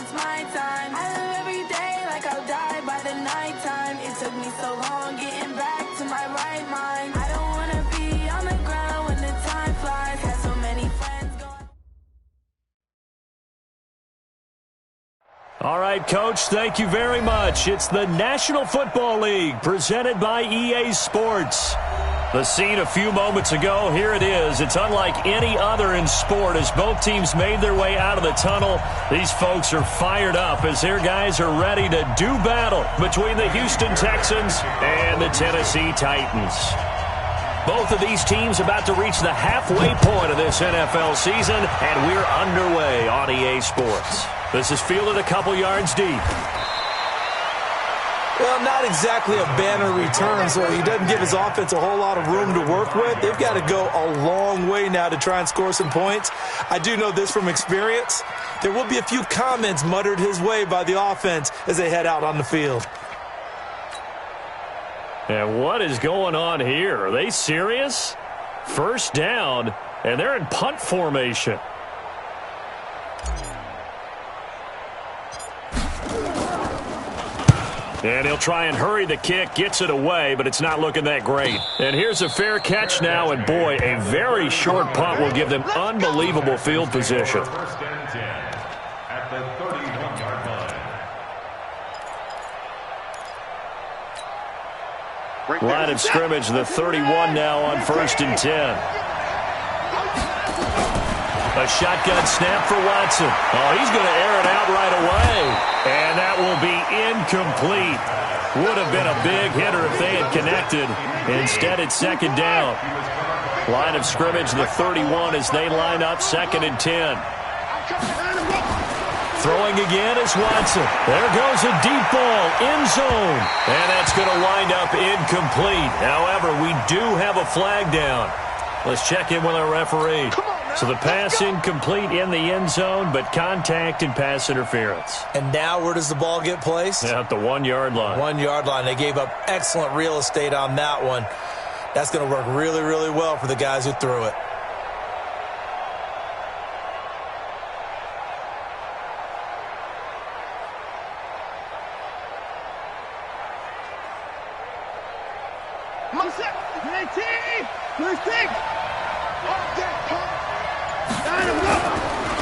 it's my time. I live every day like I'll die by the nighttime. It took me so long getting back to my right mind. I don't wanna be on the ground when the time flies. Had so many friends going. All right, Coach, thank you very much. It's the National Football League presented by EA Sports. The scene a few moments ago, here it is. It's unlike any other in sport as both teams made their way out of the tunnel. These folks are fired up as their guys are ready to do battle between the Houston Texans and the Tennessee Titans. Both of these teams about to reach the halfway point of this NFL season, and we're underway on EA Sports. This is fielded a couple yards deep. Well, not exactly a banner return, so he doesn't give his offense a whole lot of room to work with. They've got to go a long way now to try and score some points. I do know this from experience. There will be a few comments muttered his way by the offense as they head out on the field. And what is going on here? Are they serious? First down, and they're in punt formation. And he'll try and hurry the kick, gets it away, but it's not looking that great. And here's a fair catch now, and boy, a very short punt will give them unbelievable field position. First and 10 at the 31-yard line. Line of scrimmage, the 31 now on 1st and 10. A shotgun snap for Watson. Oh, he's going to air it out right away. And that will be incomplete. Would have been a big hitter if they had connected. Instead, it's second down. Line of scrimmage, the 31 as they line up 2nd and 10. Throwing again is Watson. There goes a deep ball, end zone. And that's going to wind up incomplete. However, we do have a flag down. Let's check in with our referee. So the pass incomplete in the end zone, but contact and pass interference. And now where does the ball get placed? At the 1-yard line. 1-yard line. They gave up excellent real estate on that one. That's going to work really, really well for the guys who threw it.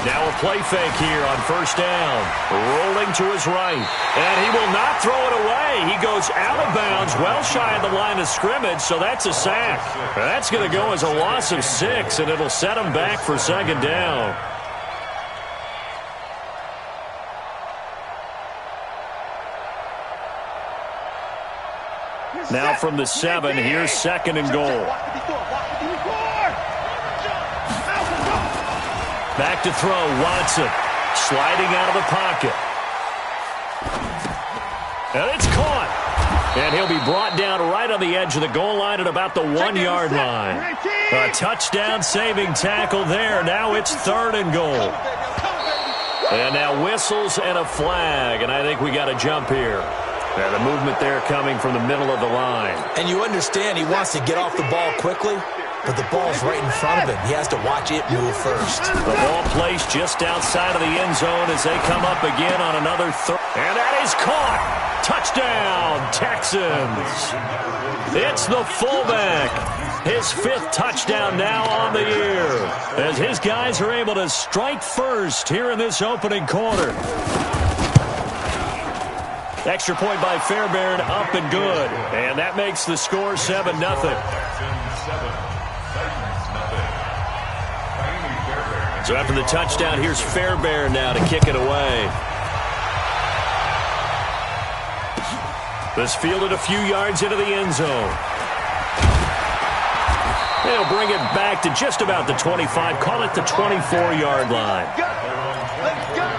Now a play fake here on 1st down. Rolling to his right. And he will not throw it away. He goes out of bounds, well shy of the line of scrimmage, so that's a sack. That's going to go as a loss of 6, and it'll set him back for 2nd down. Now from the 7, here's 2nd and goal. Back to throw, Watson. Sliding out of the pocket. And it's caught. And he'll be brought down right on the edge of the goal line at about the 1-yard line. A touchdown saving tackle there. Now it's 3rd and goal. And now whistles and a flag. And I think we got a jump here. And the movement there coming from the middle of the line. And you understand he wants to get off the ball quickly, but the ball's right in front of him. He has to watch it move first. The ball placed just outside of the end zone as they come up again on another third. And that is caught. Touchdown, Texans. It's the fullback. His 5th touchdown now on the year as his guys are able to strike first here in this opening quarter. Extra point by Fairbairn, up and good. And that makes the score 7-0. So after the touchdown, here's Fairbairn now to kick it away. This fielded a few yards into the end zone. They'll bring it back to just about the 25, call it the 24-yard line. Let's go.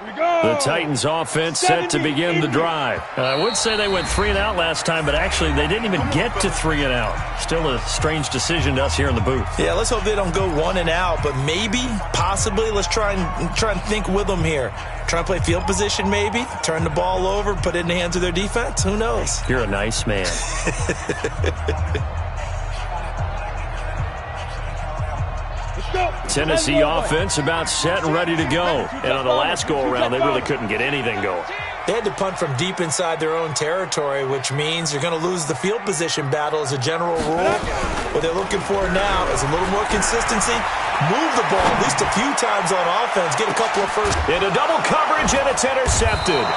The Titans offense set to begin the drive. I would say they went 3 and out last time, but actually they didn't even get to 3 and out. Still a strange decision to us here in the booth. Yeah, let's hope they don't go 1 and out, but maybe, possibly, let's try and think with them here. Try and play field position maybe, turn the ball over, put it in the hands of their defense. Who knows? You're a nice man. Tennessee offense about set and ready to go. And on the last go-around, they really couldn't get anything going. They had to punt from deep inside their own territory, which means you're going to lose the field position battle as a general rule. What they're looking for now is a little more consistency. Move the ball at least a few times on offense. Get a couple of first. Into double coverage, and it's intercepted.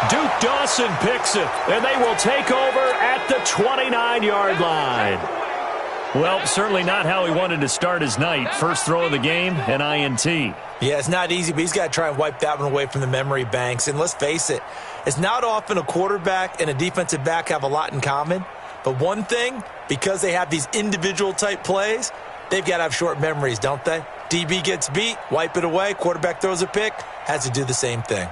Duke Dawson picks it, and they will take over at the 29-yard line. Well, certainly not how he wanted to start his night. First throw of the game, an INT. Yeah, it's not easy, but he's got to try and wipe that one away from the memory banks. And let's face it, it's not often a quarterback and a defensive back have a lot in common. But one thing, because they have these individual type plays, they've got to have short memories, don't they? DB gets beat, wipe it away, quarterback throws a pick, has to do the same thing.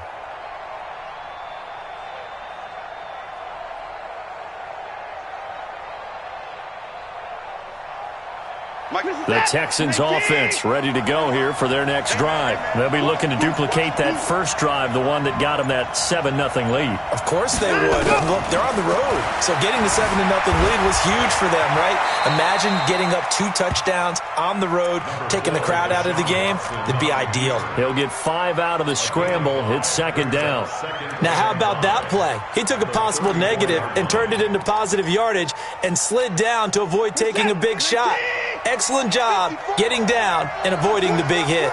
The Texans offense ready to go here for their next drive. They'll be looking to duplicate that first drive, the one that got them that 7-0 lead. Of course they would. Look, they're on the road. So getting the 7-0 lead was huge for them, right? Imagine getting up 2 touchdowns on the road, taking the crowd out of the game. That'd be ideal. He'll get 5 out of the scramble. It's second down. Now, how about that play? He took a possible negative and turned it into positive yardage and slid down to avoid taking a big shot. Excellent job getting down and avoiding the big hit.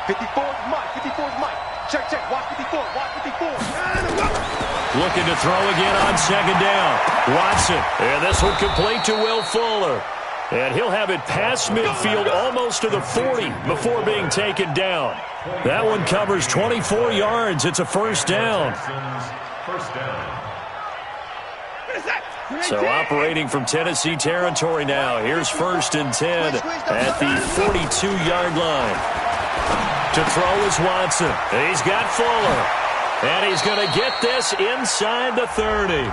54's Mike. 54's Mike. Check. Watch 54. Watch 54. Looking to throw again on second down. Watson. And this one complete to Will Fuller. And he'll have it past midfield almost to the 40 before being taken down. That one covers 24 yards. It's a first down. First down. So operating from Tennessee territory now. Here's 1st and 10 at the 42-yard line. To throw is Watson. He's got Fuller. And he's going to get this inside the 30.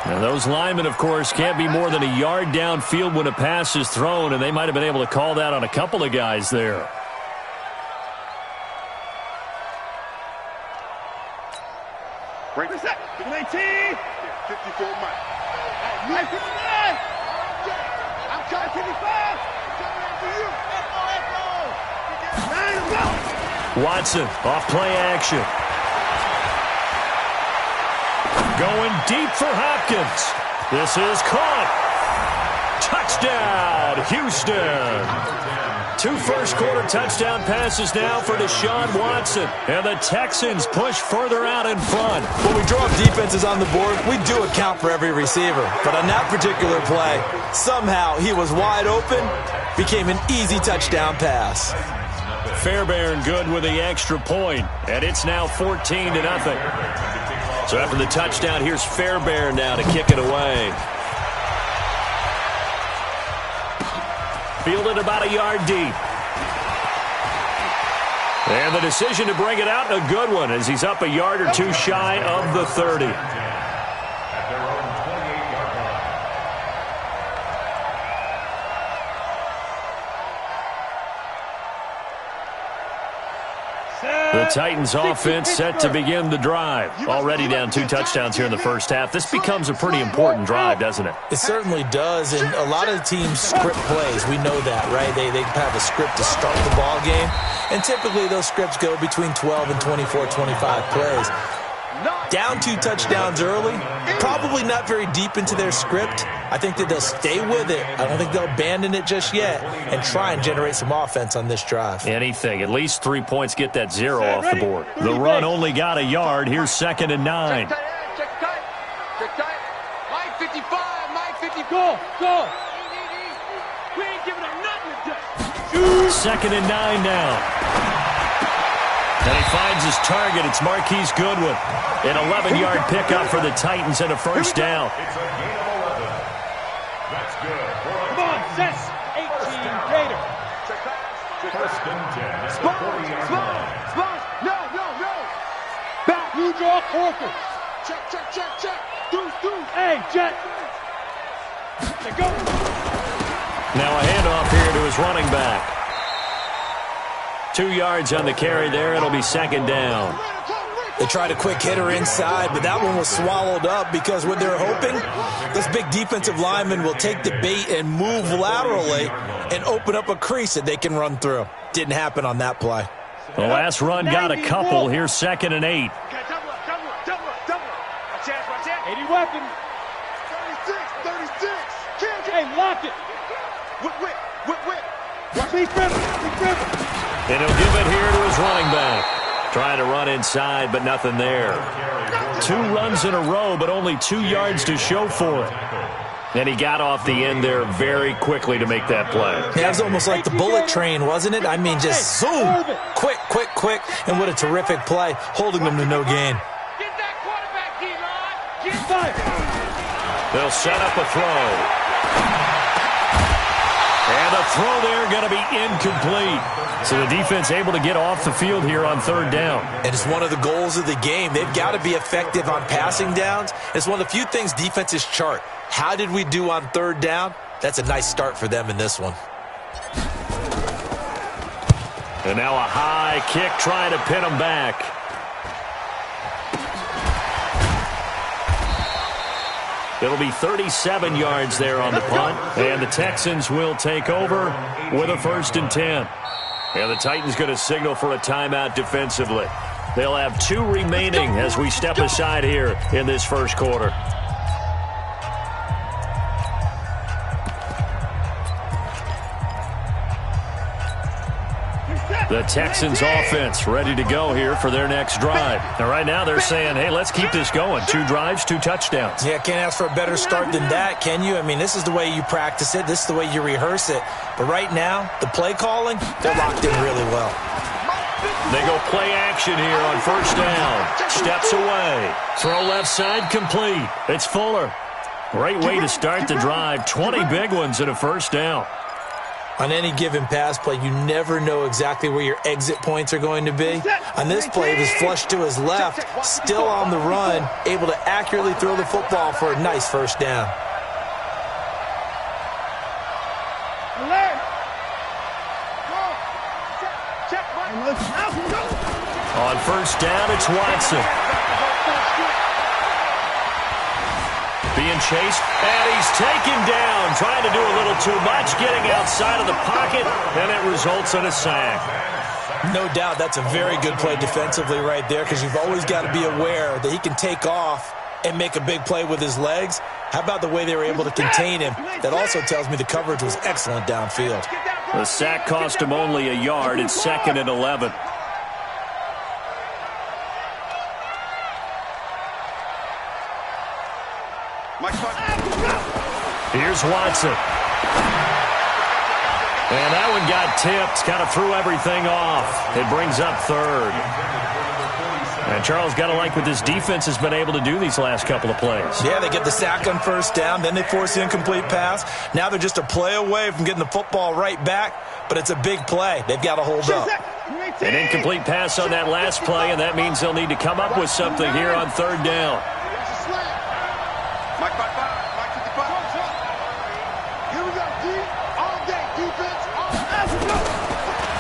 And those linemen, of course, can't be more than a yard downfield when a pass is thrown, and they might have been able to call that on a couple of guys there. Break this up. 19. 54 Mike. Mike 59. I'm coming 55. Watson off play action. Going deep for Hopkins. This is caught. Touchdown, Houston. 2 first-quarter touchdown passes now for Deshaun Watson. And the Texans push further out in front. When we draw up defenses on the board, we do account for every receiver. But on that particular play, somehow he was wide open, became an easy touchdown pass. Fairbairn good with the extra point, and it's now 14-0. So after the touchdown, here's Fairbairn now to kick it away. Fielded about a yard deep. And the decision to bring it out, a good one, as he's up a yard or 2 shy of the 30. At their own 28-yard line. The Titans offense set to begin the drive. Already down 2 touchdowns here in the first half. This becomes a pretty important drive, doesn't it? It certainly does, and a lot of the teams script plays. We know that, right? They have a script to start the ball game, and typically those scripts go between 12 and 24, 25 plays. Down 2 touchdowns early, probably not very deep into their script. I think that they'll stay with it. I don't think they'll abandon it just yet and try and generate some offense on this drive. Anything. At least 3 points, get that 0 off the board. The run only got a yard. Here's 2nd and 9. Check tight. Mike 55. Mike 50. Go. We ain't giving up nothing today. 2nd and 9 now. And he finds his target. It's Marquise Goodwin. An 11-yard pickup for the Titans and a first down. It's a gain of 11. That's good. Come on, Sess. 18 Gator. First and 10 at the 40-yard line. No. Back, you draw quarter. Check. Deuce. Hey, Jet. There go. Now a handoff here to his running back. 2 yards on the carry there. It'll be second down. They tried a quick hitter inside, but that one was swallowed up because what they're hoping, this big defensive lineman will take the bait and move laterally and open up a crease that they can run through. Didn't happen on that play. The last run got a couple. Here's second and 8. Double up. Watch out. 80 weapons. 36. Hey, lock it. Whip. Watch me, Trevor. And he'll give it here to his running back. Trying to run inside, but nothing there. 2 runs in a row, but only 2 yards to show for it. And he got off the end there very quickly to make that play. Yeah, it was almost like the bullet train, wasn't it? I mean, just zoom. Quick. And what a terrific play, holding them to no gain. Get that quarterback, D-line. Get fired. They'll set up a throw. And the throw there going to be incomplete. So the defense able to get off the field here on third down. And it's one of the goals of the game. They've got to be effective on passing downs. It's one of the few things defenses chart. How did we do on third down? That's a nice start for them in this one. And now a high kick trying to pin them back. It'll be 37 yards there on the punt. And the Texans will take over with a 1st and 10. And the Titans going to signal for a timeout defensively. They'll have 2 remaining as we step aside here in this first quarter. The Texans offense ready to go here for their next drive. And right now they're saying, hey, let's keep this going. 2 drives, 2 touchdowns. Yeah, can't ask for a better start than that, can you? I mean, this is the way you practice it. This is the way you rehearse it. But right now, the play calling, they're locked in really well. They go play action here on first down. Steps away. Throw left side complete. It's Fuller. Great way to start the drive. 20 big ones and a first down. On any given pass play, you never know exactly where your exit points are going to be. On this play, it was flushed to his left, still on the run, able to accurately throw the football for a nice first down. On first down, it's Watson. Being chased, and he's taken down. Trying to do a little too much, getting outside of the pocket, and it results in a sack. No doubt that's a very good play defensively right there, because you've always got to be aware that he can take off and make a big play with his legs. How about the way they were able to contain him? That also tells me the coverage was excellent downfield. The sack cost him only a yard. It's 2nd and 11. Here's Watson. And that one got tipped, kind of threw everything off. It brings up 3rd. And Charles, got to like what this defense has been able to do these last couple of plays. Yeah, they get the sack on first down, then they force the incomplete pass. Now they're just a play away from getting the football right back, but it's a big play. They've got to hold up. An incomplete pass on that last play, and that means they'll need to come up with something here on third down.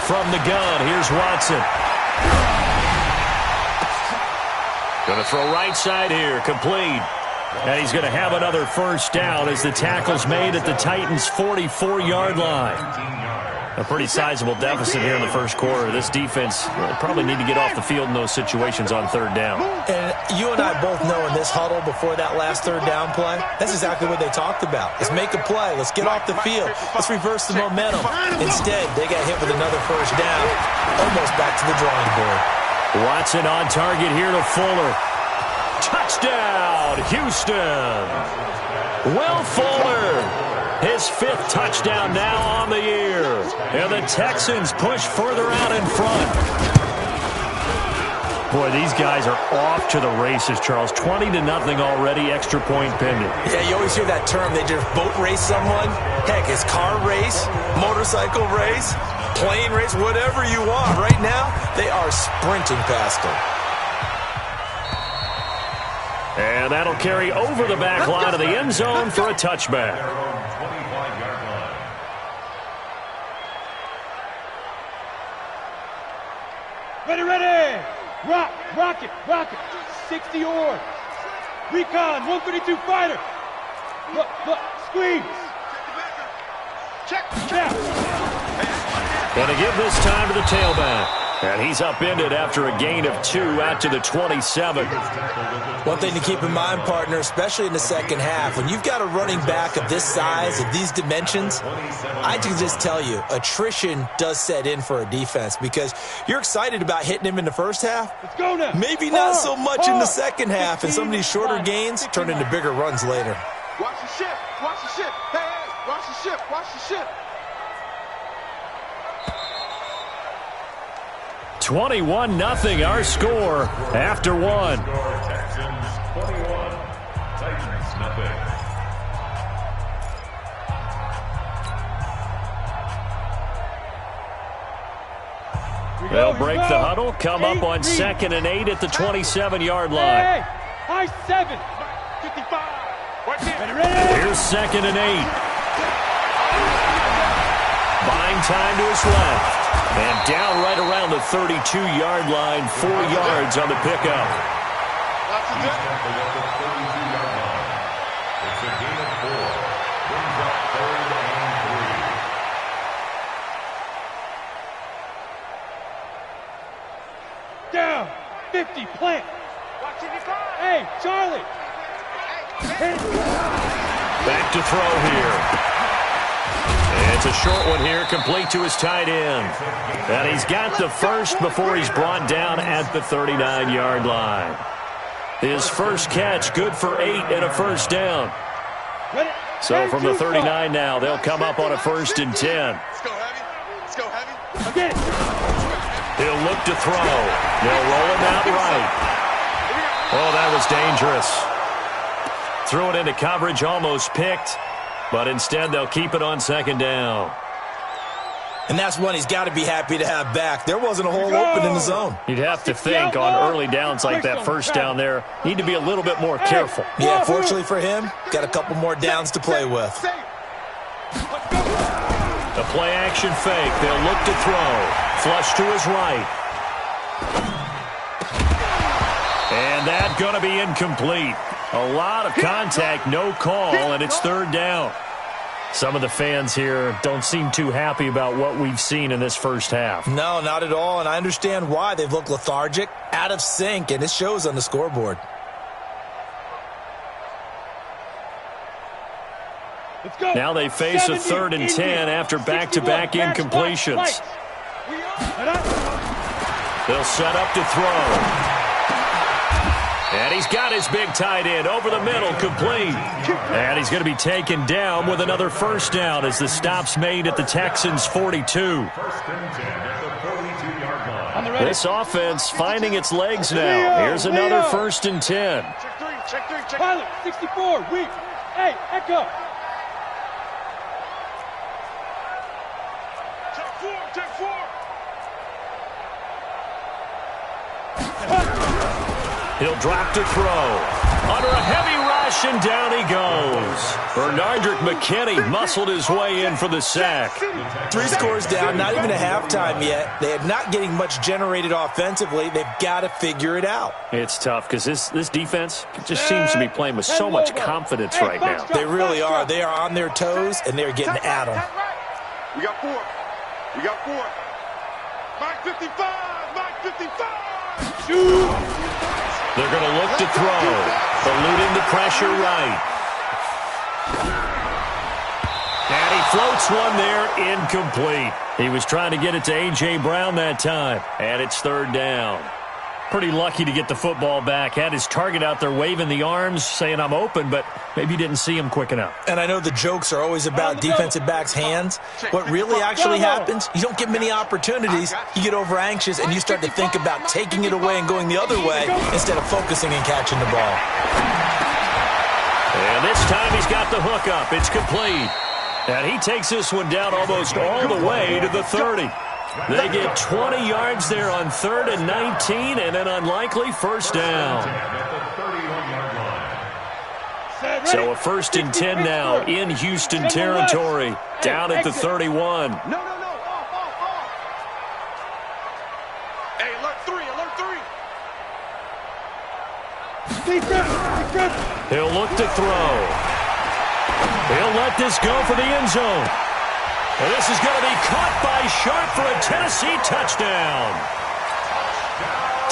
From the gun, here's Watson. Going to throw right side here, complete. And he's going to have another first down as the tackle's made at the Titans' 44-yard line. A pretty sizable deficit here in the first quarter. This defense will probably need to get off the field in those situations on third down. And you and I both know in this huddle before that last third down play, that's exactly what they talked about. Let's make a play. Let's get off the field. Let's reverse the momentum. Instead, they got hit with another first down, almost back to the drawing board. Watson on target here to Fuller. Touchdown, Houston. Will Fuller, his 5th touchdown now on the year. And the Texans push further out in front. Boy, these guys are off to the races, Charles. 20-0 already, extra point pending. Yeah, you always hear that term. They just boat race someone. Heck, it's car race, motorcycle race, plane race, whatever you want. Right now, they are sprinting past them. And that'll carry over the back line of the end zone for a touchback. Ready. Rock it. 60 yards. Recon, 132 fighter. Look, squeeze. Check. Going to give this time to the tailback. And he's upended after a gain of 2 out to the 27. One thing to keep in mind, partner, especially in the second half, when you've got a running back of this size, of these dimensions, I can just tell you, attrition does set in for a defense because you're excited about hitting him in the first half. Let's go now. Maybe not so much in the second half, and some of these shorter gains turn into bigger runs later. Watch the ship. Hey, watch the ship. 21-0 our score after one. Texans 21, Titans nothing. They'll break the huddle, come up on 2nd and 8 at the 27-yard line. Hey, high 7, 55. Ready. Here's 2nd and 8. Buying time to his left. And down right around the 32-yard line, 4 yards on the pickup. He's tackled at the 32-yard line. It's a gain of 4. Brings up 3rd and 3. Down, 50, plant. Hey, Charlie. Back to throw here. It's a short one here, complete to his tight end. And he's got the first before he's brought down at the 39-yard line. His first catch, good for 8 and a first down. So from the 39 now, they'll come up on a 1st and 10. Let's go heavy. Again. He'll look to throw. They'll roll him out right. Oh, that was dangerous. Threw it into coverage, almost picked. But instead, they'll keep it on 2nd down. And that's one he's got to be happy to have back. There wasn't a hole open in the zone. You'd have to think on early downs like that first down there, need to be a little bit more careful. Yeah, fortunately for him, got a couple more downs to play with. The play-action fake. They'll look to throw. Flush to his right. And that's going to be incomplete. A lot of contact, no call, and it's 3rd down. Some of the fans here don't seem too happy about what we've seen in this first half. No, not at all, and I understand why. They've looked lethargic, out of sync, and it shows on the scoreboard. Let's go. Now they face a 3rd and 10 after back-to-back incompletions. They'll set up to throw. And he's got his big tight end over the middle, complete. And he's going to be taken down with another first down as the stop's made at the Texans' 42. 1st and 10 at the 42-yard line. This offense finding its legs now. Here's another 1st and 10. Check 3. Pilot, 64, weak. Hey, echo. Check 4. He'll drop to throw. Under a heavy rush, and down he goes. Bernardrick McKinney muscled his way in for the sack. 3 scores down, not even a halftime yet. They are not getting much generated offensively. They've got to figure it out. It's tough because this defense just seems to be playing with so much confidence right now. They really are. They are on their toes, and they're getting at them. We got 4. Mike 55. Shoot. They're going to look to throw. Eluding the pressure right. And he floats one there, incomplete. He was trying to get it to A.J. Brown that time, and it's 3rd down. pretty lucky to get the football back. Had his target out there waving the arms, saying I'm open, but maybe didn't see him quick enough. And I know the jokes are always about defensive backs' hands. What really actually happens, you don't get many opportunities. You get over anxious, and you start to think about taking it away and going the other way instead of focusing and catching the ball. And this time he's got the hook up. It's complete. And he takes this one down almost all the way to the 30. They get 20 yards there on 3rd and 19, and an unlikely first down. So a 1st and 10 now in Houston territory, down at the 31. No. Hey, alert 3. He'll look to throw. He'll let this go for the end zone. And this is going to be caught by Sharp for a Tennessee touchdown.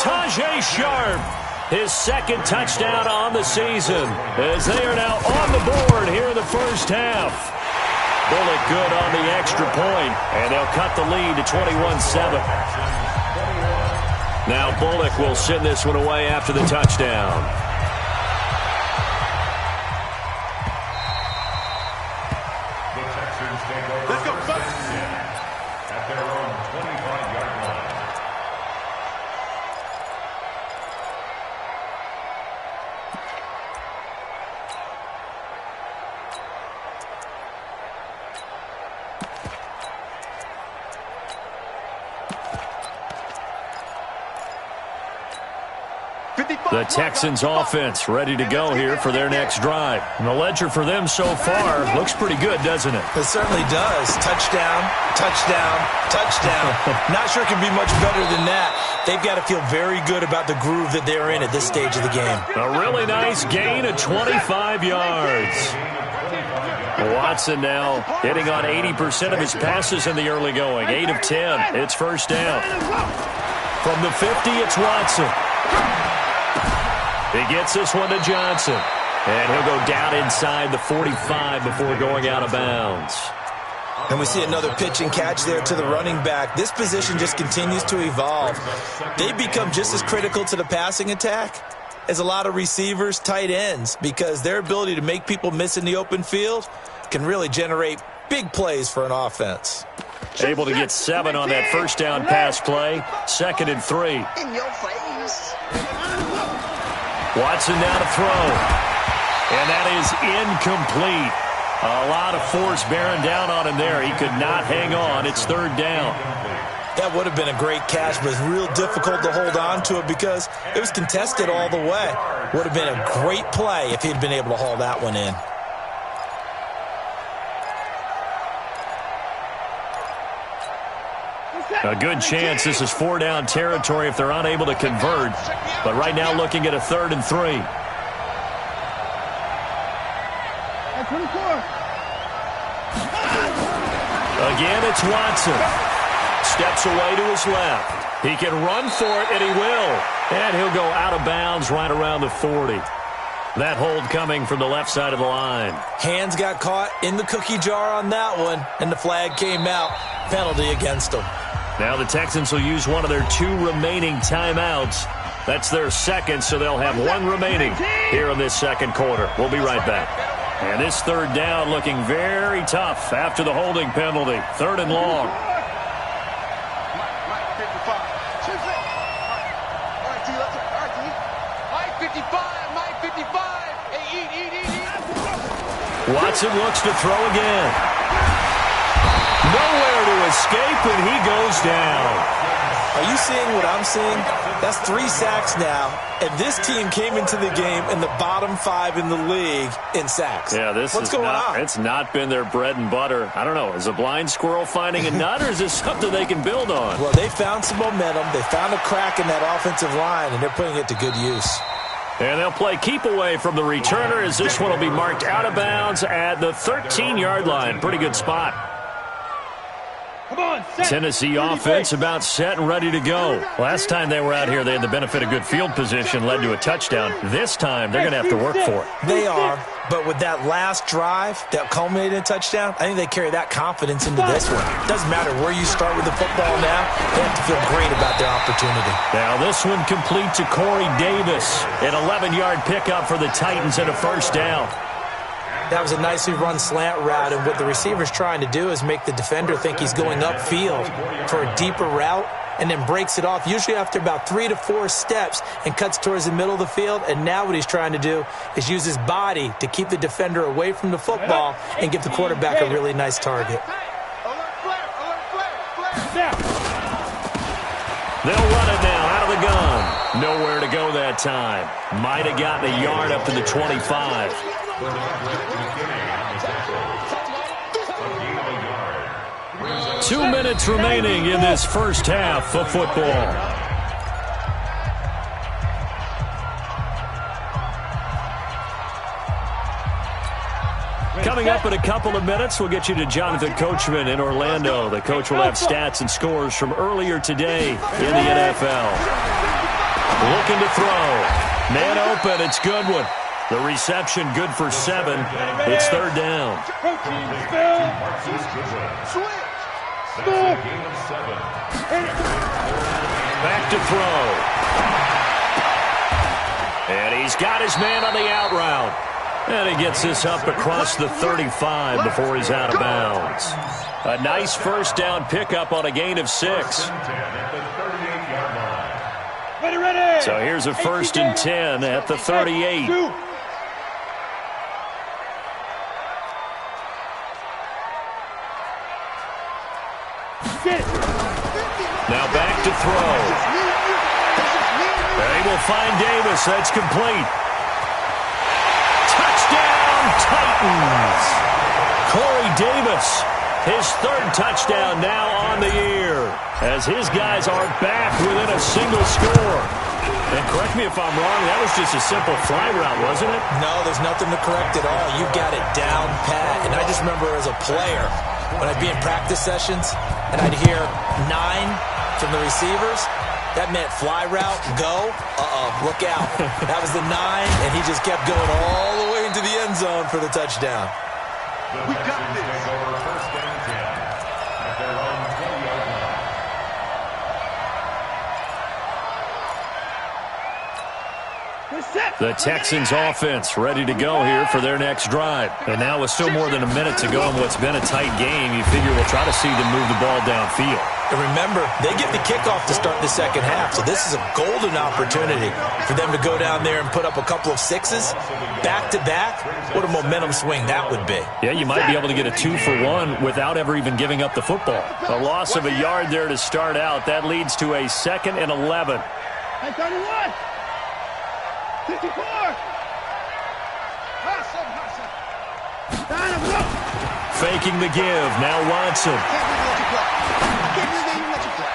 Tajay Sharp, his 2nd touchdown on the season, as they are now on the board here in the first half. Bullock good on the extra point, and they'll cut the lead to 21-7. Now Bullock will send this one away after the touchdown. Let's go, son. At their own 25-yard line. The Texans offense ready to go here for their next drive. And the ledger for them so far looks pretty good, doesn't it? It certainly does. Touchdown, touchdown, touchdown. Not sure it can be much better than that. They've got to feel very good about the groove that they're in at this stage of the game. A really nice gain of 25 yards. Watson now hitting on 80% of his passes in the early going. 8 of 10. It's first down. From the 50, it's Watson. He gets this one to Johnson. And he'll go down inside the 45 before going out of bounds. And we see another pitch and catch there to the running back. This position just continues to evolve. They become just as critical to the passing attack as a lot of receivers, tight ends, because their ability to make people miss in the open field can really generate big plays for an offense. Able to get 7 on that first down pass play. 2nd and 3. In your face. Watson now to throw. And that is incomplete. A lot of force bearing down on him there. He could not hang on. It's 3rd down. That would have been a great catch, but it's real difficult to hold on to it because it was contested all the way. Would have been a great play if he'd been able to haul that one in. A good chance this is 4-down territory if they're unable to convert. But right now looking at a 3rd and 3. Again, it's Watson. Steps away to his left. He can run for it, and he will. And he'll go out of bounds right around the 40. That hold coming from the left side of the line. Hands got caught in the cookie jar on that one, and the flag came out. Penalty against them. Now the Texans will use one of their 2 remaining timeouts. That's their 2nd, so they'll have 1 remaining here in this 2nd quarter. We'll be right back. And this 3rd down looking very tough after the holding penalty. 3rd and long. Watson looks to throw again. Nowhere to escape, and he goes down. Are you seeing what I'm seeing? That's 3 sacks now, and this team came into the game in the bottom 5 in the league in sacks. Yeah, what's going on? It's not been their bread and butter. I don't know. Is a blind squirrel finding a nut, or is this something they can build on? Well, they found some momentum. They found a crack in that offensive line, and they're putting it to good use. And they'll play keep away from the returner as this one will be marked out of bounds at the 13-yard line. Pretty good spot. Tennessee offense about set and ready to go. Last time they were out here, they had the benefit of good field position, led to a touchdown. This time, they're going to have to work for it. They are, but with that last drive that culminated in a touchdown, I think they carry that confidence into this one. It doesn't matter where you start with the football now. They have to feel great about their opportunity. Now this one complete to Corey Davis. An 11-yard pickup for the Titans and a first down. That was a nicely run slant route, and what the receiver's trying to do is make the defender think he's going upfield for a deeper route and then breaks it off, usually after about 3 to 4 steps, and cuts towards the middle of the field. And now what he's trying to do is use his body to keep the defender away from the football and give the quarterback a really nice target. They'll run it now out of the gun. Nowhere to go that time. Might have gotten a yard up to the 25. 2 minutes remaining in this first half of football. Coming up in a couple of minutes, we'll get you to Jonathan Coachman in Orlando. The coach will have stats and scores from earlier today in the NFL. Looking to throw. Man open, it's Goodwin. The reception good for 7. It's third down. Back to throw. And he's got his man on the out route. And he gets this up across the 35 before he's out of bounds. A nice first down pickup on a gain of 6. So here's a 1st and 10 at the 38. Now back to throw. They will find Davis. That's complete. Touchdown, Titans. Corey Davis, his 3rd touchdown now on the year, as his guys are back within a single score. And correct me if I'm wrong, that was just a simple fly route, wasn't it? No, there's nothing to correct at all. You got it down pat. And I just remember as a player, when I'd be in practice sessions and I'd hear 9 from the receivers, that meant fly route, go, look out. That was the 9, and he just kept going all the way into the end zone for the touchdown. We got this. First and 10 at their own 20-yard line. The Texans offense ready to go here for their next drive. And now with still more than a minute to go in what's been a tight game, you figure we'll try to see them move the ball downfield. And remember, they get the kickoff to start the second half, so this is a golden opportunity for them to go down there and put up a couple of 6s back-to-back. What a momentum swing that would be. Yeah, you might be able to get a 2-for-1 without ever even giving up the football. A loss of a yard there to start out. That leads to a 2nd and 11. Hey, 31! 54! Faking the give. Now Watson.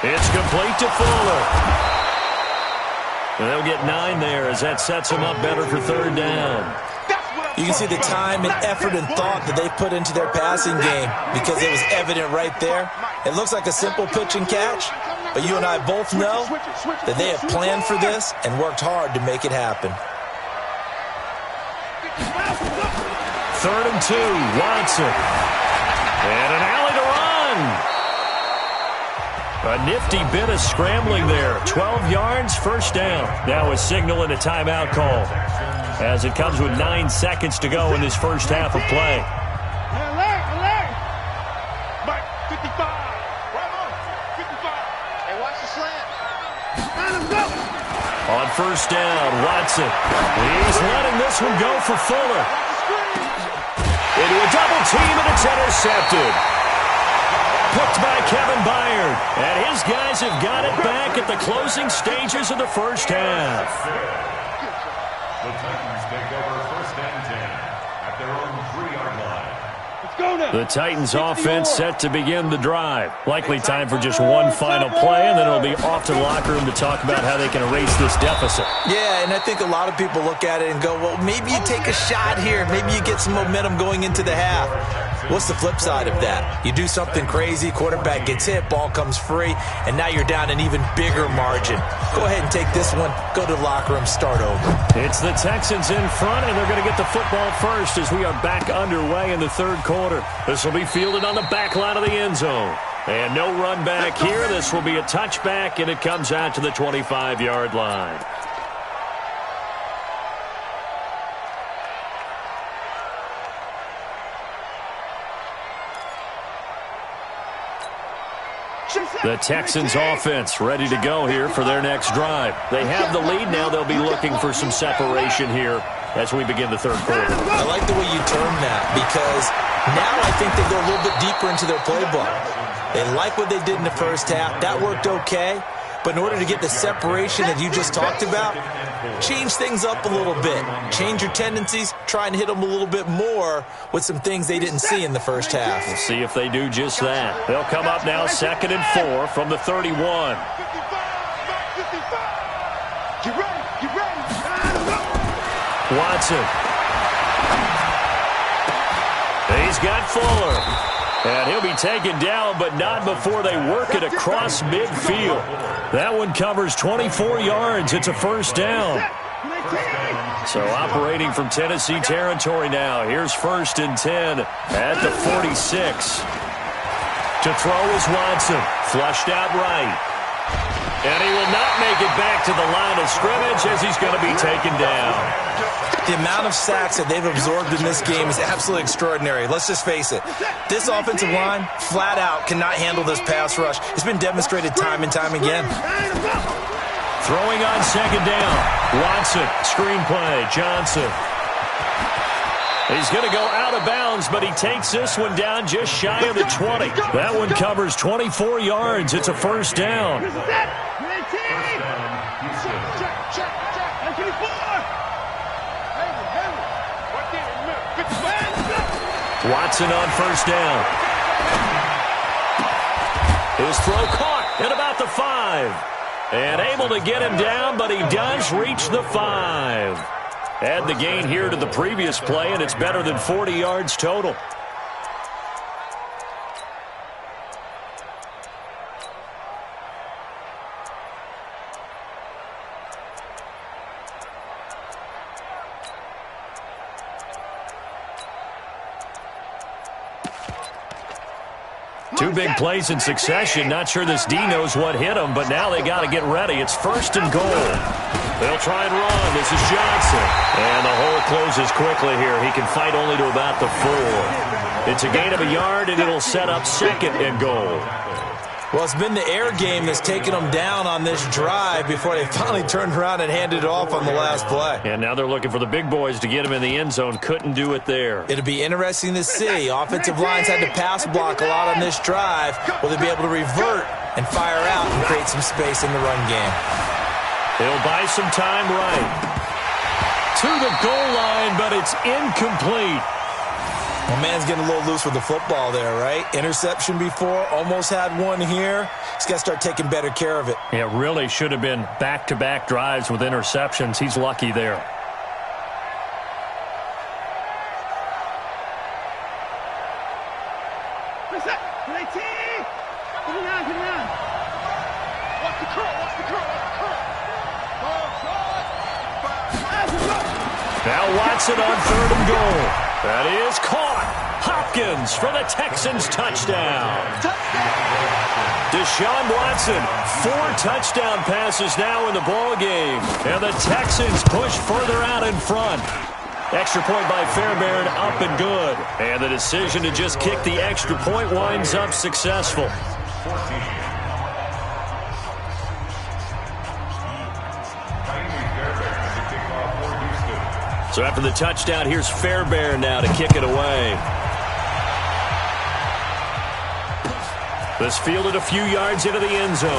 It's complete to Fuller. And they'll get 9 there as that sets them up better for 3rd down. You can see the time and effort and thought that they put into their passing game because it was evident right there. It looks like a simple pitch and catch, but you and I both know that they have planned for this and worked hard to make it happen. 3rd and 2, Watson. And an alley to run. A nifty bit of scrambling there. 12 yards, first down. Now a signal and a timeout call as it comes with 9 seconds to go in this first half of play. Alert! Mike, 55. Bravo, 55. Hey, watch the slant. Let's go. On first down, Watson. He's letting this one go for Fuller. Into a double team, and it's intercepted. Picked by Kevin Byard. And his guys have got it back at the closing stages of the first half. The Titans take over 1st and 10 at their own 3-yard line. Let's go now. The Titans offense set to begin the drive. Likely time for just one final play, and then it'll be off to the locker room to talk about how they can erase this deficit. Yeah, and I think a lot of people look at it and go, well, maybe you take a shot here. Maybe you get some momentum going into the half. What's the flip side of that? You do something crazy, quarterback gets hit, ball comes free, and now you're down an even bigger margin. Go ahead and take this one, go to the locker room, start over. It's the Texans in front, and they're going to get the football first as we are back underway in the third quarter. This will be fielded on the back line of the end zone. And no run back here. This will be a touchback, and it comes out to the 25-yard line. The Texans offense ready to go here for their next drive. They have the lead now. They'll be looking for some separation here as we begin the third quarter. I like the way you term that because now I think they go a little bit deeper into their playbook. They like what they did in the first half. That worked okay. But in order to get the separation that you just talked about, change things up a little bit. Change your tendencies. Try and hit them a little bit more with some things they didn't see in the first half. We'll see if they do just that. They'll come up now 2nd and 4 from the 31. Watson. He's got Fuller. And he'll be taken down, but not before they work it across midfield. That one covers 24 yards. It's a first down. So operating from Tennessee territory now. Here's 1st and 10 at the 46. To throw is Watson. Flushed out right. And he will not make it back to the line of scrimmage as he's going to be taken down. The amount of sacks that they've absorbed in this game is absolutely extraordinary. Let's just face it. This offensive line, flat out, cannot handle this pass rush. It's been demonstrated time and time again. Throwing on 2nd down. Watson, screenplay, Johnson. He's going to go out of bounds, but he takes this one down just shy of the 20. That one covers 24 yards. It's a first down. Watson on 1st down. His throw caught at about the 5. And able to get him down, but he does reach the 5. Add the gain here to the previous play, and it's better than 40 yards total. Two big plays in succession. Not sure this D knows what hit him, but now they got to get ready. It's 1st and goal. They'll try and run. This is Johnson. And the hole closes quickly here. He can fight only to about the 4. It's a gain of a yard, and it'll set up 2nd and goal. Well, it's been the air game that's taken them down on this drive before they finally turned around and handed it off on the last play. And now they're looking for the big boys to get him in the end zone. Couldn't do it there. It'll be interesting to see. Offensive lines had to pass block a lot on this drive. Will they be able to revert and fire out and create some space in the run game? He'll buy some time right. To the goal line, but it's incomplete. Well, man's getting a little loose with the football there, right? Interception before, almost had one here. He's got to start taking better care of it. It really should have been back-to-back drives with interceptions. He's lucky there. Now Watson on 3rd and goal. That is caught. Hopkins for the Texans touchdown. Deshaun Watson, 4 touchdown passes now in the ball game. And the Texans push further out in front. Extra point by Fairbairn, up and good. And the decision to just kick the extra point winds up successful. So after the touchdown, here's Fairbairn now to kick it away. This fielded a few yards into the end zone.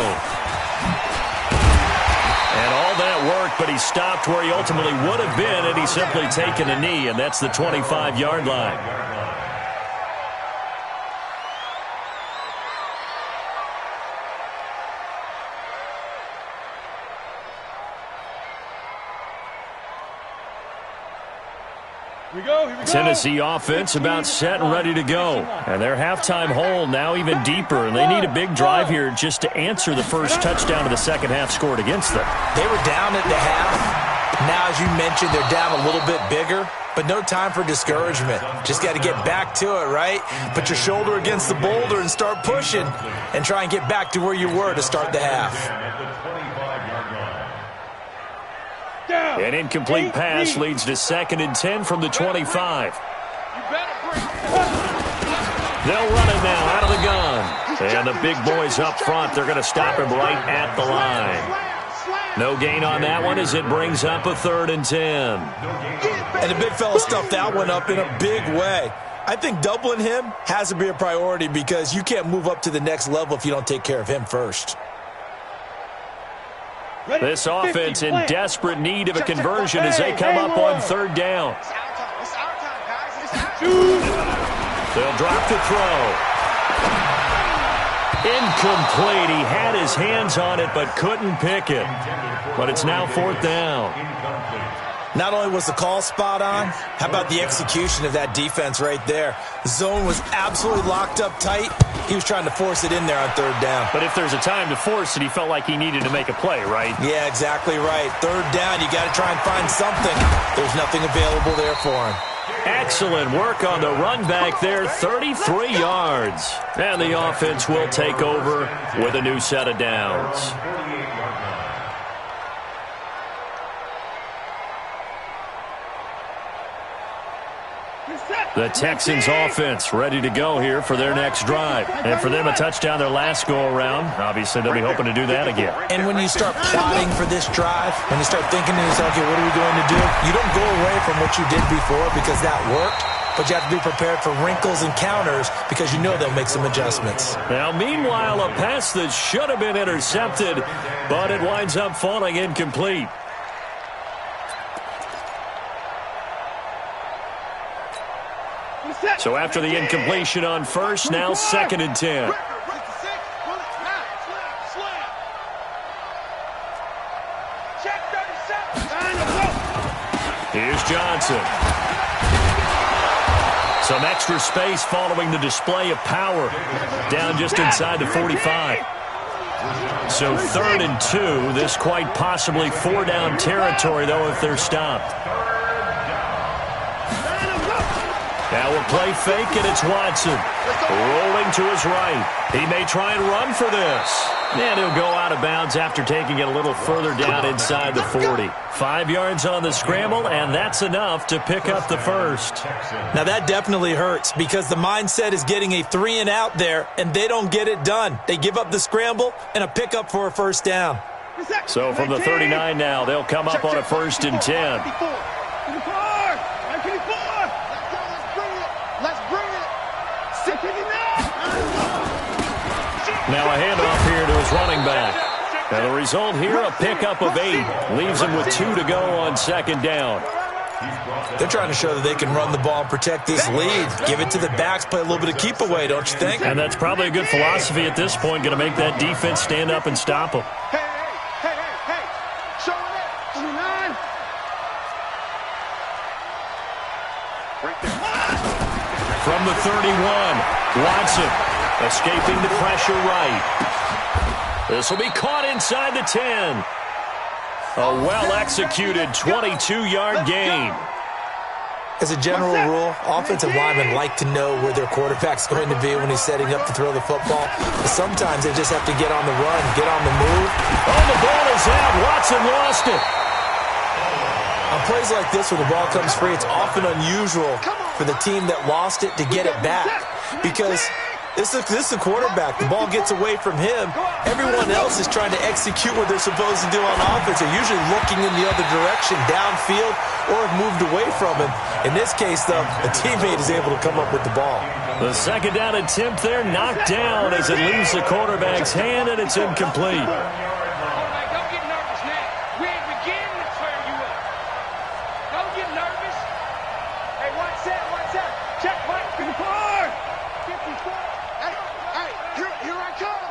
And all that worked, but he stopped where he ultimately would have been, and he's simply taken a knee, and that's the 25-yard line. Tennessee offense about set and ready to go. And their halftime hole now even deeper, and they need a big drive here just to answer the first touchdown of the second half scored against them. They were down at the half. Now, as you mentioned, they're down a little bit bigger, but no time for discouragement. Just got to get back to it, right? Put your shoulder against the boulder and start pushing and try and get back to where you were to start the half. An incomplete pass leads to 2nd and 10 from the 25. They'll run it now out of the gun. And the big boys up front, they're going to stop him right at the line. No gain on that one as it brings up a 3rd and 10. And the big fella stuffed that one up in a big way. I think doubling him has to be a priority because you can't move up to the next level if you don't take care of him first. This offense in desperate need of a conversion as they come up on 3rd down. They'll drop the throw. Incomplete. He had his hands on it but couldn't pick it. But it's now 4th down. Not only was the call spot on, how about the execution of that defense right there? The zone was absolutely locked up tight. He was trying to force it in there on 3rd down. But if there's a time to force it, he felt like he needed to make a play, right? Yeah, exactly right. 3rd down, you got to try and find something. There's nothing available there for him. Excellent work on the run back there, 33 yards. And the offense will take over with a new set of downs. The Texans offense ready to go here for their next drive. And for them, a touchdown their last go-around. Obviously, they'll be hoping to do that again. And when you start plotting for this drive, when you start thinking to yourself, okay, what are we going to do? You don't go away from what you did before because that worked, but you have to be prepared for wrinkles and counters because you know they'll make some adjustments. Now, meanwhile, a pass that should have been intercepted, but it winds up falling incomplete. So after the incompletion on 1st, now 2nd and 10. Here's Johnson. Some extra space following the display of power. Down just inside the 45. So 3rd and 2. This quite possibly 4-down territory, though, if they're stopped. Now we'll play fake, and it's Watson. Rolling to his right. He may try and run for this. And he'll go out of bounds after taking it a little further down inside the 40. 5 yards on the scramble, and that's enough to pick up the first. Now that definitely hurts because the mindset is getting a 3-and-out there, and they don't get it done. They give up the scramble and a pickup for a 1st down. So from the 39 now, they'll come up on a 1st and 10. Now a handoff here to his running back. And the result here, a pickup of 8. Leaves him with 2 to go on 2nd down. They're trying to show that they can run the ball and protect this lead. Give it to the backs, play a little bit of keep away, don't you think? And that's probably a good philosophy at this point, going to make that defense stand up and stop them. Hey. Show it. 29. Right there. From the 31, Watson. Escaping the pressure right. This will be caught inside the 10. A well-executed 22-yard gain. As a general rule, offensive linemen like to know where their quarterback's going to be when he's setting up to throw the football. But sometimes they just have to get on the run, get on the move. Oh, the ball is out. Watson lost it. On plays like this where the ball comes free, it's often unusual for the team that lost it to get it back because this is the quarterback. The ball gets away from him. Everyone else is trying to execute what they're supposed to do on offense. They're usually looking in the other direction, downfield, or have moved away from him. In this case, though, a teammate is able to come up with the ball. The 2nd down attempt there knocked down as it leaves the quarterback's hand, and it's incomplete. Don't get nervous, man. We ain't beginning to turn you up. Don't get nervous. Hey, watch that. Check, Mike. 54. 54. Hey, here I come.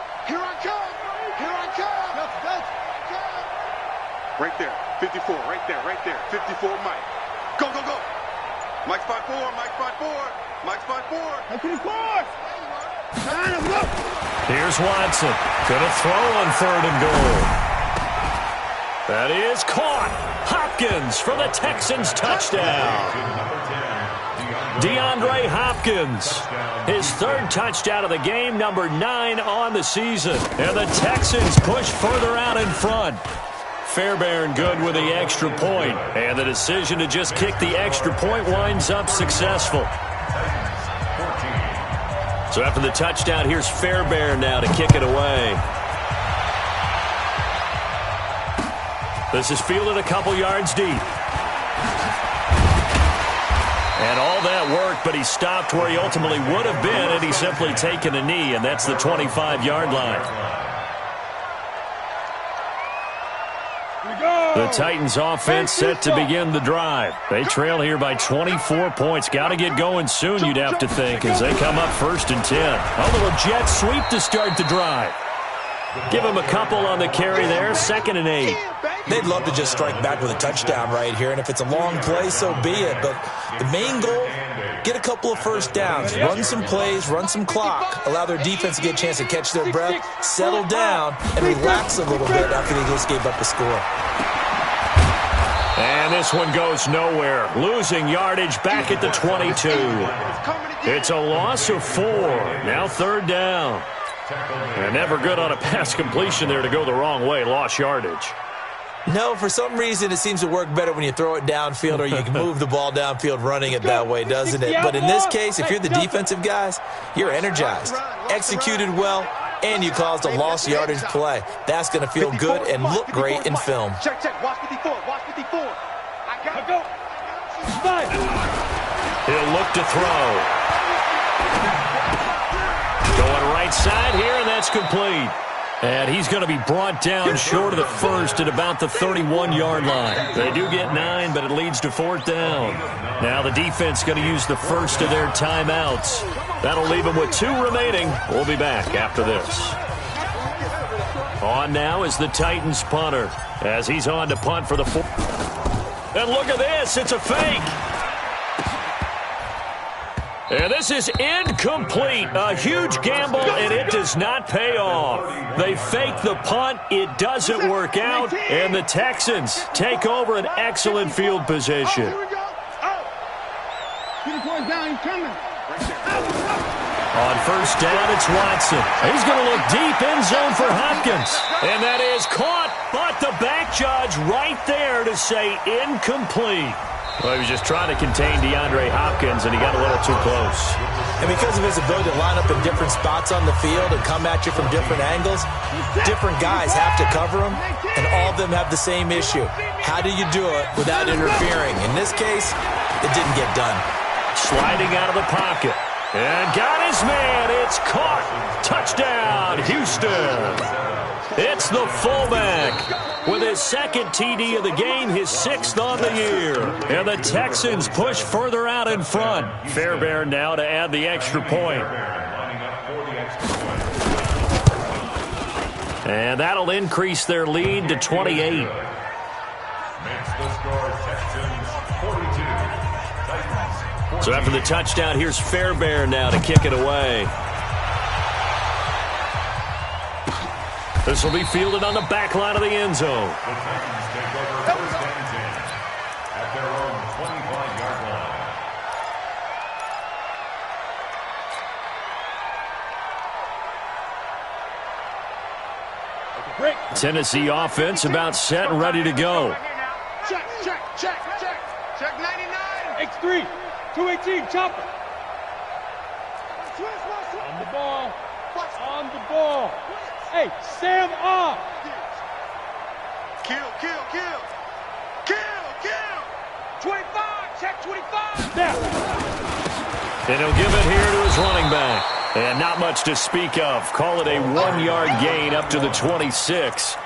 Right there, 54, right there. 54, Mike. Go. Mike spot 4, Mike spot 4, Mike spot 4. Go to the floor. Here's Watson. Gonna throw on 3rd and goal. That is caught. Hopkins for the Texans touchdown. DeAndre Hopkins. His 3rd touchdown of the game, number 9 on the season. And the Texans push further out in front. Fairbairn good with the extra point. And the decision to just kick the extra point winds up successful. So after the touchdown, here's Fairbairn now to kick it away. This is fielded a couple yards deep. And all that work, but he stopped where he ultimately would have been had he simply taken a knee, and that's the 25-yard line. The Titans offense set to begin the drive. They trail here by 24 points. Got to get going soon, you'd have to think, as they come up 1st and 10. A little jet sweep to start the drive. Give him a couple on the carry there, 2nd and 8. They'd love to just strike back with a touchdown right here, and if it's a long play, so be it. But the main goal, get a couple of first downs, run some plays, run some clock, allow their defense to get a chance to catch their breath, settle down, and relax a little bit after they just gave up a score. And this one goes nowhere. Losing yardage back at the 22. It's a loss of 4. Now 3rd down. And never good on a pass completion there to go the wrong way. Lost yardage. No, for some reason it seems to work better when you throw it downfield or you can move the ball downfield running it that way, doesn't it? But in this case, if you're the defensive guys, you're energized, executed well, and you caused a lost yardage play. That's going to feel good and look great in film. Check, check. Watch 54. Watch 54. I got to go. He'll look to throw. Going right side here, and that's complete. And he's going to be brought down short of the first at about the 31-yard line. They do get 9, but it leads to 4th down. Now the defense going to use the first of their timeouts. That'll leave them with 2 remaining. We'll be back after this. On now is the Titans punter as he's on to punt for the 4th. And look at this. It's a fake. And this is incomplete. A huge gamble, and it does not pay off. They fake the punt. It doesn't work out, and the Texans take over an excellent field position. Here we go. Down, he's coming. On 1st down, it's Watson. He's going to look deep end zone for Hopkins. And that is caught, but the back judge right there to say incomplete. Well, he was just trying to contain DeAndre Hopkins, and he got a little too close. And because of his ability to line up in different spots on the field and come at you from different angles, different guys have to cover him, and all of them have the same issue. How do you do it without interfering? In this case, it didn't get done. Sliding out of the pocket. And got his man. It's caught. Touchdown, Houston. It's the fullback with his 2nd TD of the game, his 6th on the year. And the Texans push further out in front. Fairbairn now to add the extra point. And that'll increase their lead to 28. Makes the score Texans 42. So after the touchdown, here's Fairbairn now to kick it away. This will be fielded on the back line of the end zone. The Titans take over 1st and 10 at their own 25-yard line. Break. Tennessee offense about set and ready to go. Check, check, check, check. Check 99. X3. 218. Chopper. On the ball. On the ball. Hey, Sam off. Kill, kill, kill. Kill, kill. 25. Check 25. Now. And he'll give it here to his running back. And not much to speak of. Call it a 1-yard gain up to the 26.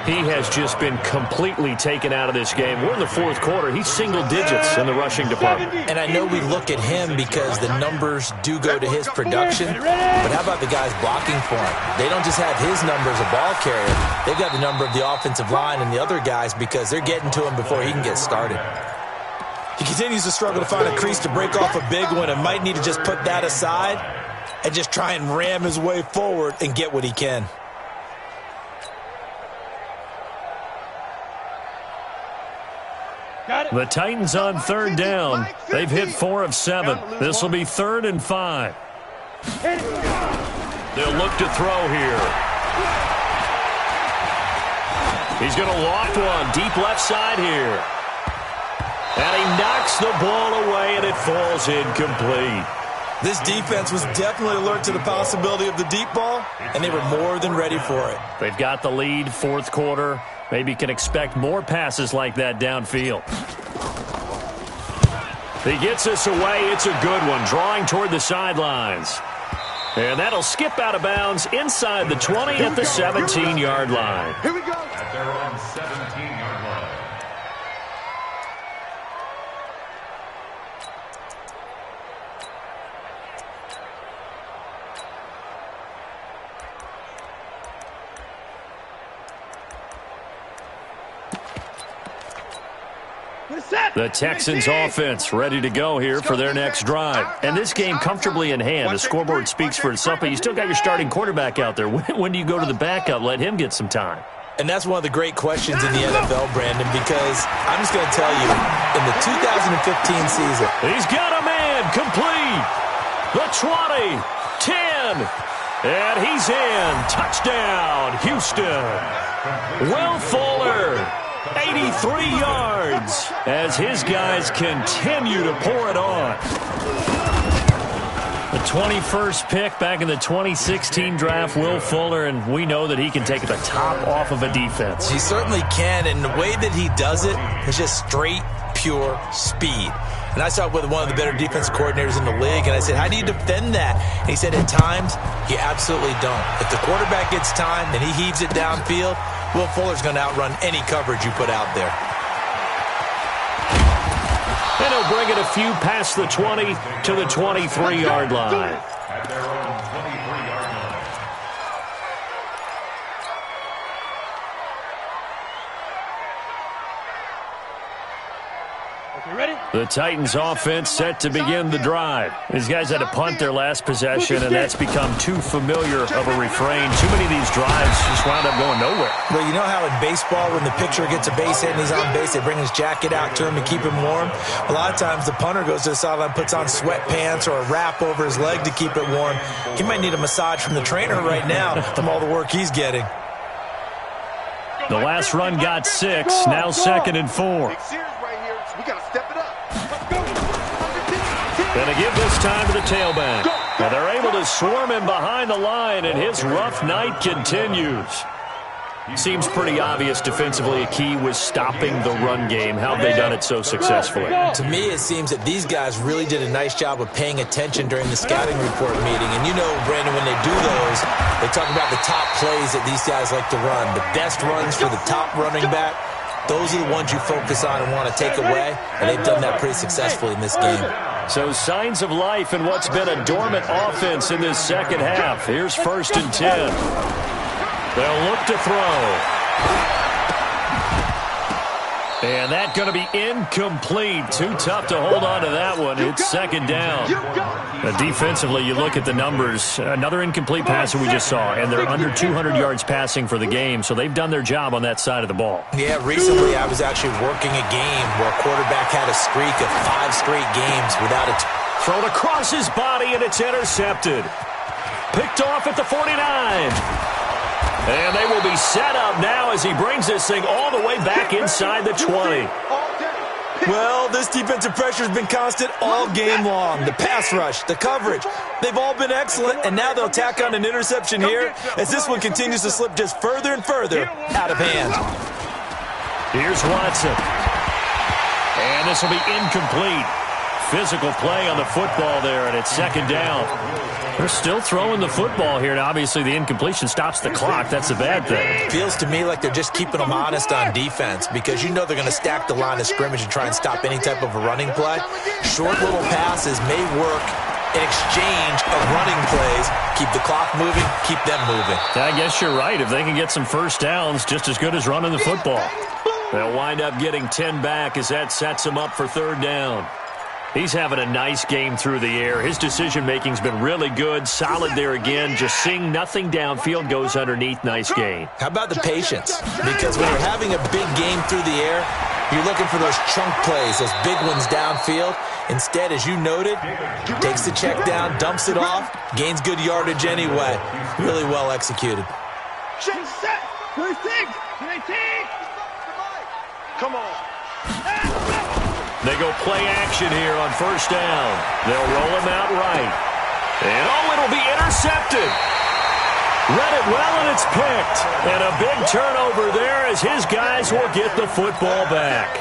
He has just been completely taken out of this game. We're in the 4th quarter. He's single digits in the rushing department. And I know we look at him because the numbers do go to his production, but how about the guys blocking for him? They don't just have his number as a ball carrier. They've got the number of the offensive line and the other guys because they're getting to him before he can get started. He continues to struggle to find a crease to break off a big one and might need to just put that aside and just try and ram his way forward and get what he can. The Titans on third down. They've hit 4 of 7. This will be 3rd and 5. They'll look to throw here. He's going to loft one deep left side here. And he knocks the ball away, and it falls incomplete. This defense was definitely alert to the possibility of the deep ball, and they were more than ready for it. They've got the lead, 4th quarter. Maybe can expect more passes like that downfield. He gets this away. It's a good one, drawing toward the sidelines. And that'll skip out of bounds inside the 20 at the 17-yard line. Here we go. At their own 17-yard line. The Texans offense ready to go here for their next drive. And this game comfortably in hand. The scoreboard speaks for itself, but you still got your starting quarterback out there. When do you go to the backup? Let him get some time. And that's one of the great questions in the NFL, Brandon, because I'm just going to tell you, in the 2015 season, he's got a man complete. The 20, 10, and he's in. Touchdown, Houston. Will Fuller, 83 yards, as his guys continue to pour it on. The 21st pick back in the 2016 draft, Will Fuller, and we know that he can take the top off of a defense. He certainly can, and the way that he does it is just straight, pure speed. And I saw it with one of the better defense coordinators in the league, and I said, how do you defend that? And he said, at times, you absolutely don't. If the quarterback gets time and he heaves it downfield, Will Fuller's going to outrun any coverage you put out there. And he'll bring it a few past the 20 to the 23-yard line. At their own 23-yard line. Ready? The Titans offense set to begin the drive. These guys had to punt their last possession, and that's become too familiar of a refrain. Too many of these drives just wound up going nowhere. Well, you know how in baseball, when the pitcher gets a base hit and he's on base, they bring his jacket out to him to keep him warm? A lot of times the punter goes to the sideline, puts on sweatpants or a wrap over his leg to keep it warm. He might need a massage from the trainer right now from all the work he's getting. The last run got 6, now 2nd and 4. Big series right here. We got to step it up. Gonna give this time to the tailback. Now they're able to swarm him behind the line, and his rough night continues. Seems pretty obvious defensively a key was stopping the run game. How have they done it so successfully? To me, it seems that these guys really did a nice job of paying attention during the scouting report meeting. And you know, Brandon, when they do those, they talk about the top plays that these guys like to run. The best runs for the top running back, those are the ones you focus on and want to take away. And they've done that pretty successfully in this game. So signs of life in what's been a dormant offense in this second half. Here's 1st and 10. They'll look to throw. And that's going to be incomplete. Too tough to hold on to that one. It's 2nd down. Defensively, you look at the numbers. Another incomplete pass that we just saw, and they're under 200 yards passing for the game, so they've done their job on that side of the ball. Yeah, recently I was actually working a game where a quarterback had a streak of 5 straight games without a thrown across his body, and it's intercepted. Picked off at the 49. And they will be set up now as he brings this thing all the way back inside the 20. Well, this defensive pressure has been constant all game long. The pass rush, the coverage, they've all been excellent, and now they'll tack on an interception here as this one continues to slip just further and further out of hand. Here's Watson. And this will be incomplete. Physical play on the football there, and it's 2nd down. They're still throwing the football here, and obviously the incompletion stops the clock. That's a bad thing. Feels to me like they're just keeping them honest on defense because you know they're going to stack the line of scrimmage and try and stop any type of a running play. Short little passes may work in exchange of running plays. Keep the clock moving, keep them moving. I guess you're right. If they can get some first downs, just as good as running the football. They'll wind up getting 10 back as that sets him up for third down. He's having a nice game through the air. His decision-making's been really good, solid there again. Just seeing nothing downfield goes underneath. Nice gain. How about the patience? Because when you're having a big game through the air, you're looking for those chunk plays, those big ones downfield. Instead, as you noted, takes the check down, dumps it off, gains good yardage anyway. Really well executed. Set. 36. 19. Come on. They go play action here on first down. They'll roll him out right. And, it'll be intercepted. Read it well, and it's picked. And a big turnover there as his guys will get the football back.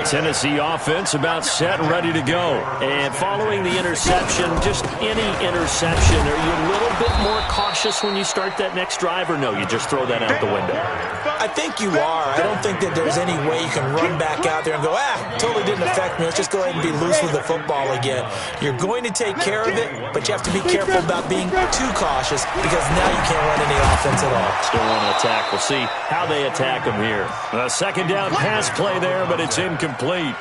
Tennessee offense about set and ready to go. And following the interception, just any interception, are you a little bit more cautious when you start that next drive, or no, you just throw that out the window? I think you are. I don't think that there's any way you can run back out there and go, totally didn't affect me. Let's just go ahead and be loose with the football again. You're going to take care of it, but you have to be careful about being too cautious because now you can't run any offense at all. Still want to attack. We'll see how they attack him here. A second down pass play there, but it's incomplete.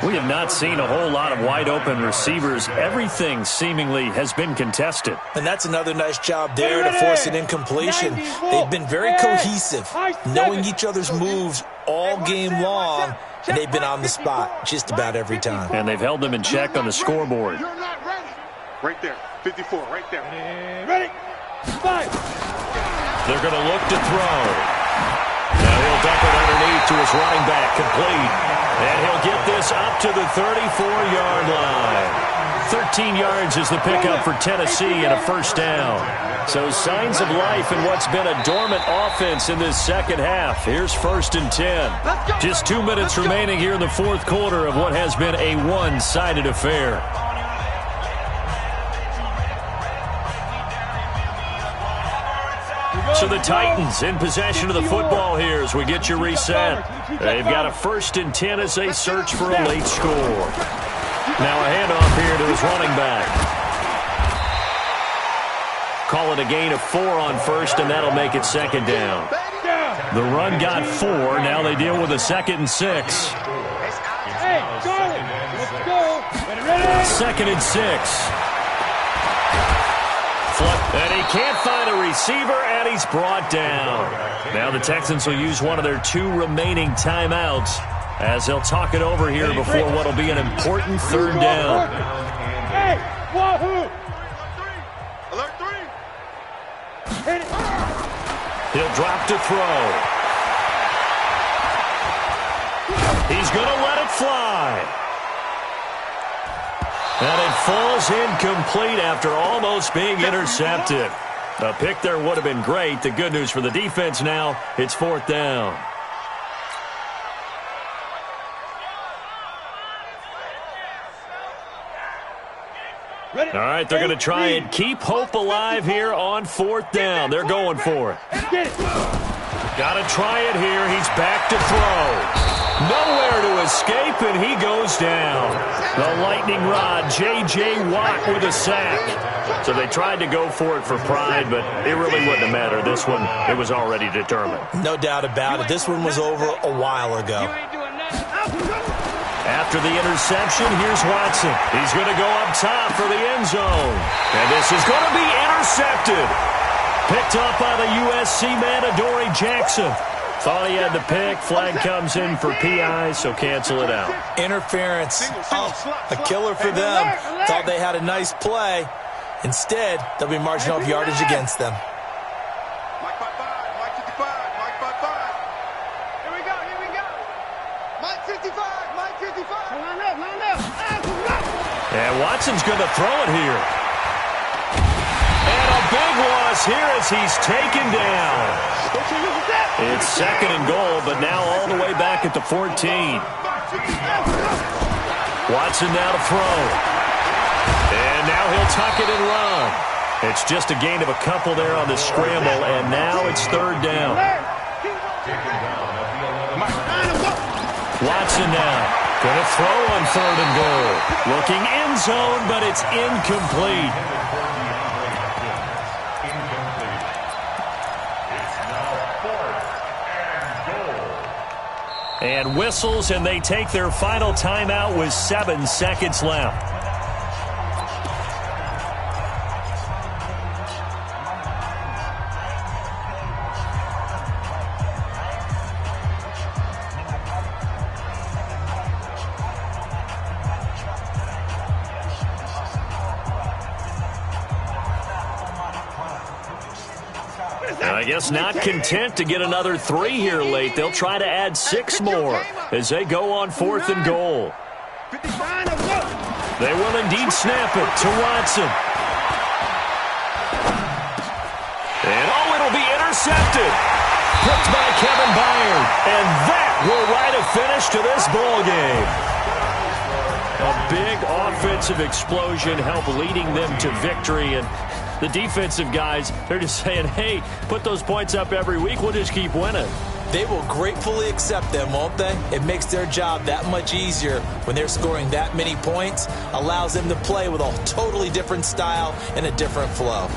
We have not seen a whole lot of wide-open receivers. Everything seemingly has been contested. And that's another nice job there to force an incompletion. They've been very cohesive, knowing each other's moves all game long, and they've been on the spot just about every time. And they've held them in check on the scoreboard. You're not ready. Right there. 54, right there. Ready. 5. They're going to look to throw. Now he'll dump it underneath to his running back, complete. And he'll get this up to the 34-yard line. 13 yards is the pickup for Tennessee and a first down. So signs of life in what's been a dormant offense in this second half. Here's 1st and 10. Just 2 minutes remaining here in the fourth quarter of what has been a one-sided affair. So the Titans in possession of the football here as we get you reset. They've got a 1st and 10 as they search for a late score. Now a handoff here to his running back. Call it a gain of 4 on first, and that'll make it second down. The run got 4. Now they deal with a 2nd and 6. Hey, Charlie, let's go. Ready? 2nd and 6. And he can't find a receiver, and he's brought down. Now the Texans will use one of their 2 remaining timeouts as they'll talk it over here before what will be an important third down. Hey, wahoo! Alert 3. Hit it. He'll drop to throw. He's going to let it fly. And it falls incomplete after almost being intercepted. A pick there would have been great. The good news for the defense now, it's 4th down. All right, they're going to try and keep hope alive here on 4th down. They're going for it. Got to try it here. He's back to throw. Nowhere to escape, and he goes down. The lightning rod, J.J. Watt with a sack. So they tried to go for it for pride, but it really wouldn't have mattered. This one, it was already determined. No doubt about it. This one was over a while ago. After the interception, here's Watson. He's going to go up top for the end zone. And this is going to be intercepted. Picked up by the USC man, Adoree Jackson. Thought he had the pick. Flag comes in for PI, so cancel it out. Interference. A killer for them. Thought they had a nice play. Instead, they'll be marching off yardage against them. Mike 55, Mike 55, Mike 55. Here we go. Mike 55, Mike 55. Line up. And Watson's going to throw it here. And a big loss here as he's taken down. It's 2nd and goal, but now all the way back at the 14. Watson now to throw. And now he'll tuck it and run. It's just a gain of a couple there on the scramble, and now it's 3rd down. Watson now going to throw on 3rd and goal. Looking end zone, but it's incomplete. And whistles, and they take their final timeout with 7 seconds left. I guess not content to get another 3 here late. They'll try to add 6 more as they go on 4th and goal. They will indeed snap it to Watson. And, it'll be intercepted. Picked by Kevin Byard. And that will write a finish to this ball game. A big offensive explosion helped leading them to victory. And the defensive guys, they're just saying, hey, put those points up every week. We'll just keep winning. They will gratefully accept them, won't they? It makes their job that much easier when they're scoring that many points. Allows them to play with a totally different style and a different flow.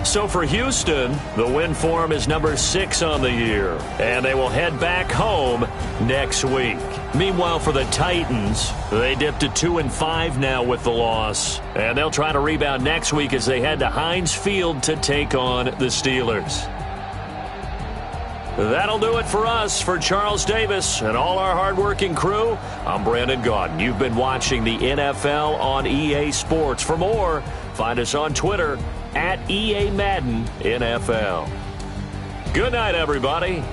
So for Houston, the win form is number 6 on the year, and they will head back home next week. Meanwhile, for the Titans, they dipped to 2-5 now with the loss, and they'll try to rebound next week as they head to Heinz Field to take on the Steelers. That'll do it for us. For Charles Davis and all our hardworking crew, I'm Brandon Gaudin. You've been watching the NFL on EA Sports. For more, find us on Twitter at EA Madden NFL. Good night, everybody.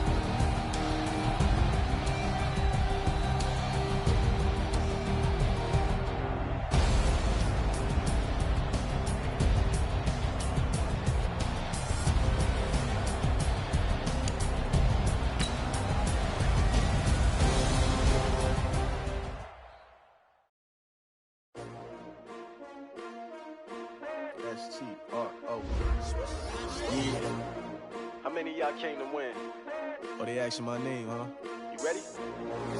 S-T-R-O. Yeah. How many of y'all came to win? Oh, they asking my name, huh? You ready?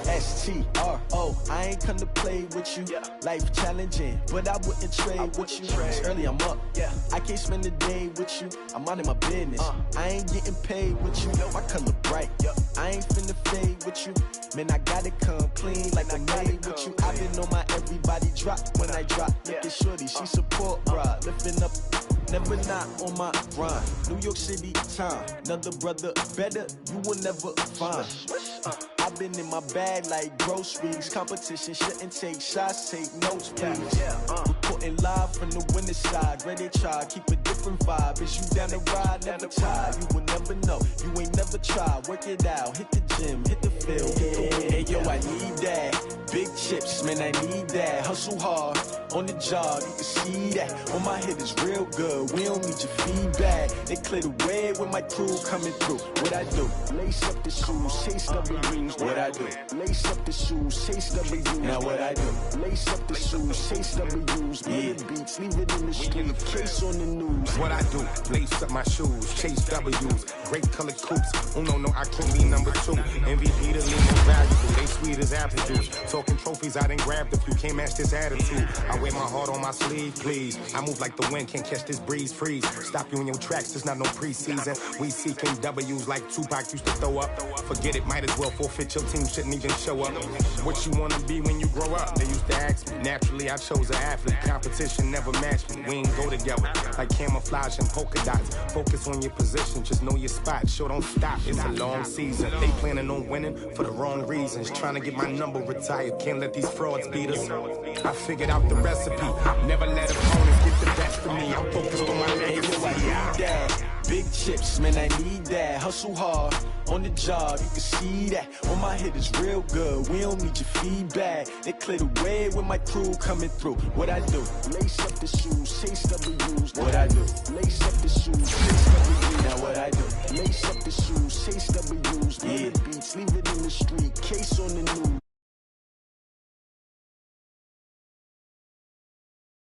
S-T-R-O. I ain't come to play with you. Yeah. Life challenging, but I wouldn't trade with you. It's early, I'm up. Yeah. I can't spend the day with you. I'm minding my business. I ain't getting paid with you. My color bright. Yeah. I ain't finna fade with you. Man, I gotta come clean like I'm made with you. I've been on my everybody drop when I drop. Look at shorty, she support ride. Lifting up, never not on my grind. New York City time, another brother better, you will never find. I've been in my bag like groceries. Competition shouldn't take shots, take notes, please. Reporting live from the winning side. Ready to try, keep a different vibe. Is you down the ride, never tired. You will never know, you ain't never tried. Work it out, hit the gym, hit the field. Hey, yo, I need that. Big chips, man, I need that. Hustle hard, on the job, you can see that. On my head is real good, we don't need your feedback. They clear the way with my crew coming through. What I do? Lace up the shoes, chase W's. What I do? Lace up the shoes, chase W's. Now what I do? Lace up the shoes, chase W's. Yeah. Beats, leave it in the street, case on the news. What I do? Lace up my shoes, chase W's. Great colored coops. Oh no, I can't be number 2. MVP the league is valuable. They sweet as apple juice. Talking trophies, I didn't grab the few. Can't match this attitude. I wear my heart on my sleeve, please. I move like the wind, can't catch this breeze, freeze. Stop you in your tracks, there's not no preseason. We seeking W's like Tupac used to throw up. Forget it, might as well forfeit. Your team shouldn't even show up. What you wanna be when you grow up? They used to ask me. Naturally, I chose an athlete. Competition never matched me. We ain't go together like camouflage and polka dots. Focus on your position, just know your spot. Sure, don't stop. It's a long season. They planning on winning for the wrong reasons. Trying to get my number retired. Can't let these frauds beat us. I figured out the recipe. Never let opponents get the best of me. I'm focused on my legacy. Big chips, man, I need that. Hustle hard, on the job, you can see that. On my head is real good, we don't need your feedback. They clear the way with my crew coming through. What I do? Lace up the shoes, chase W's. What I do? Lace up the shoes, chase W's. Now what I do? Lace up the shoes, chase W's. Yeah. Beats, leave it in the street, case on the news.